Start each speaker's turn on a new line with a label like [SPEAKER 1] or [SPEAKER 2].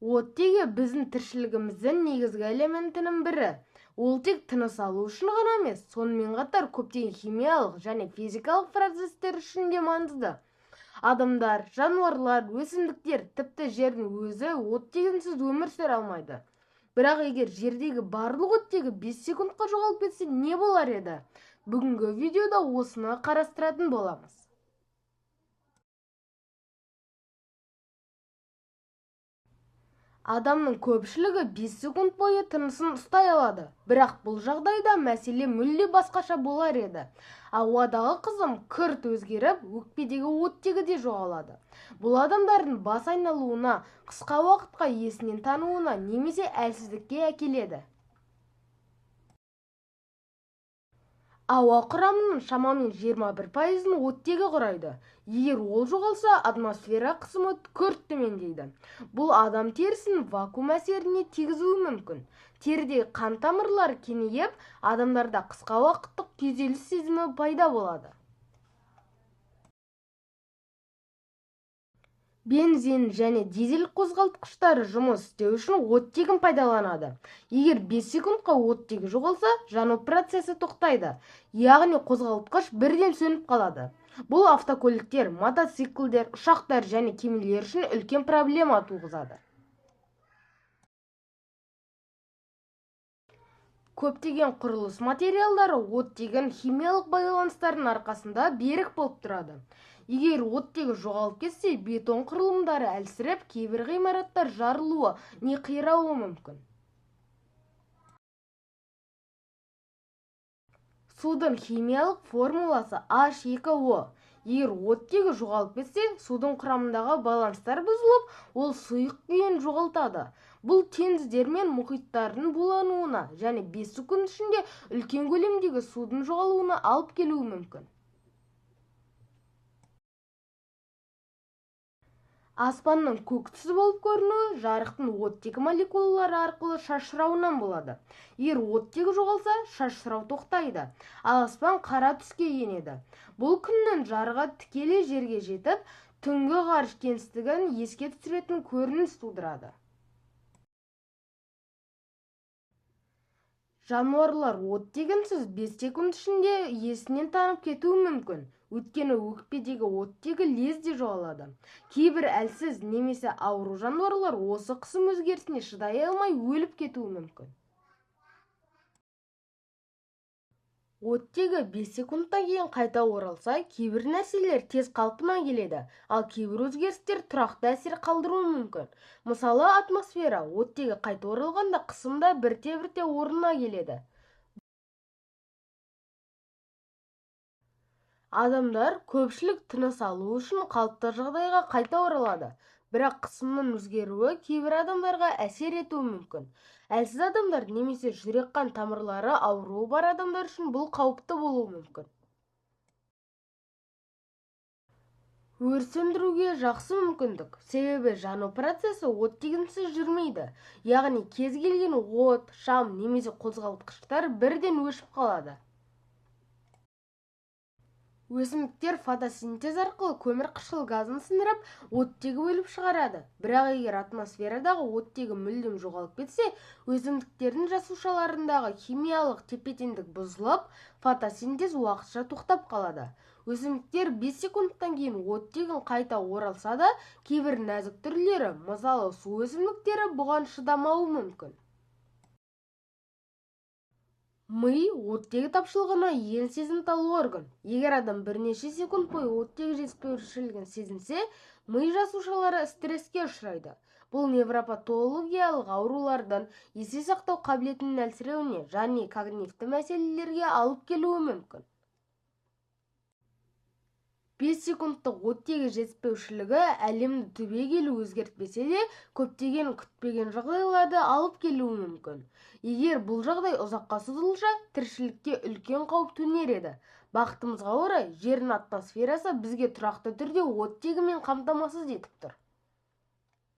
[SPEAKER 1] Оттегі біздің тіршілігіміздің негізгі элементінің бірі. Ол тек тыныс алу үшін ғана емес, сонымен қатар көптеген химиялық және физикалық процестер үшін де маңызды. Адамдар, жануарлар, өсімдіктер, тіпті жердің өзі оттегінсіз өмір сүре алмайды. Бірақ егер жердегі барлық оттегі 5 секундқа жоғалып кетсе, не болар еді? Бүгінгі видеода осыны қарастыратын боламыз. Адамның көпшілігі 5 секунд бойы тынысын ұстай алады. Бірақ бұл жағдайда мәселе мүлде басқаша болар еді. Ауадағы қысым күрт өзгеріп, өкпедегі оттегі де жоғалады. Бұл адамдардың бас айналуына, қысқа уақытқа есінен тануына немесе әлсіздікке әкеледі. Ауа құрамының шамамен 21%-ын оттегі құрайды. Егер ол жоғалса, атмосфера қысымы күрт төмендейді. Бұл адам терісін вакуум әсеріне тигізуі мүмкін. Терідегі қан тамырлары кеңейіп, адамдарда қысқа уақыттық күйзеліс сезімі пайда болады. Бензин және дизель қозғалтқыштары жұмыс істеу үшін оттегін пайдаланады. Егер 5 секундқа оттегі жоғалса, жану процесі тоқтайды, яғни қозғалтқыш бірден сөніп қалады. Бұл автокөліктер, мотоциклдер, ұшақтар және кемелер үшін үлкен проблема туғызады. Көптеген құрылыс материалдары оттегін химиялық байланыстардың арқасында берік болып тұрады. Егер оттегі жоғалып кетсе, бетон құрылымдары әлсіреп, кейбір ғимараттар жарылуы не қирауы мүмкін. Судың химиялық формуласы H2O. Егер оттегі жоғалып кетсе, судың құрамындағы баланстар бұзылып, ол сұйық күйін жоғалтады. Бұл теңіздер мен мұхиттардың булануына және 5 секунд ішінде үлкен көлемдегі судың жоғалуына алып келуі мүмкін. Аспанның көк түсі болып көрінуі жарықтың оттегі молекулалары арқылы шашырауынан болады. Егер оттегі жоғалса, шашырау тоқтайды, ал аспан қара түске енеді. Бұл күннің жарығы тікелей жерге жетіп, түнгі ғарыш кеңістігін еске түсіретін көрініс тудырады. Жануарлар оттегінсіз 5 секунд ішінде есінен танып кетуі мүмкін. Өйткені өкпедегі оттегі лезде жоғалады. Кейбір әлсіз немесе ауру жануарлар осы қысым өзгерісіне шыдай алмай өліп кетуі мүмкін. Оттегі 5 секундтан кейін қайта оралса, кейбір нәрселер тез қалпына келеді, ал кейбір өзгерістер тұрақты әсер қалдыруы мүмкін. Мысалы, атмосфера оттегі қайта оралғанда қысымда бірте-бірте орнына келеді. Адамдар көпшілік тыныс алу үшін қалыпты жағдайға қайта оралады, бірақ қысымның өзгеруі кейбір адамдарға әсер етуі мүмкін. Әлсіз адамдар немесе жүрек қан тамырлары ауруы бар адамдар үшін бұл қауіпті болуы мүмкін. Өрт сөндіруге жақсы мүмкіндік, себебі жану процесі оттегінсіз жүрмейді, яғни кез келген от, шам немесе қозғалтқыштар бірден өшіп қалады. Өсімдіктер фотосинтез арқылы көмір қышқыл газын сіңіріп, оттегі бөліп шығарады. Бірақ егер атмосферадағы оттегі мүлдем жоғалып кетсе, өсімдіктердің жасушаларындағы химиялық тепе-теңдік бұзылып, фотосинтез уақытша тоқтап қалады. Өсімдіктер 5 секундтан кейін оттегін қайта оралса да, кейбір нәзік түрлері, мысалы су өсімдіктері бұған шыдамауы мүмкін. Ми оттегі тапшылығына ең сезімтал орган. Егер адам бірнеше секунд бойы оттегі жетіспеушілігін сезінсе, ми жасушалары стресске ұшырайды. Бұл невропатологиялық аурулардан есте сақтау қабілетінің әлсіреуіне және когнитивті мәселелерге алып келуі мүмкін. 5 секундтық оттегі жетіспеушілігі әлемді түбегейлі өзгертпесе де, көптеген күтпеген жағдайларды алып келуі мүмкін. Егер бұл жағдай ұзаққа созылса, тіршілікке үлкен қауіп төнер еді. Бақытымызға орай, жердің атмосферасы бізге тұрақты түрде оттегімен қамтамасыз етіп тұр.